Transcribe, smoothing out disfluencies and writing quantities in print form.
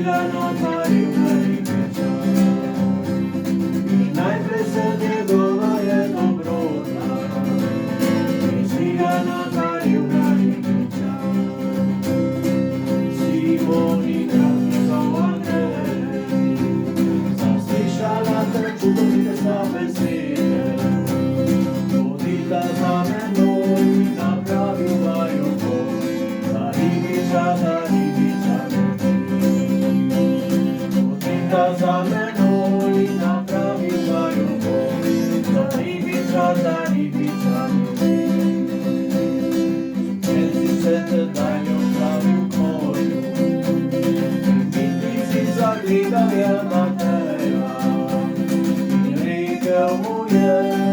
rano tariu i najpre njegova je dobrota i svi rano tariu Simonika pisao Andrej zaslišala te čudovite slave svete modlita za menoj napravila ljubov za Ivića modlita za menoj napravila ljubov za Ivića Jesi se te daljom pravi koju Zaglídal je Mateja, i říkal mu je,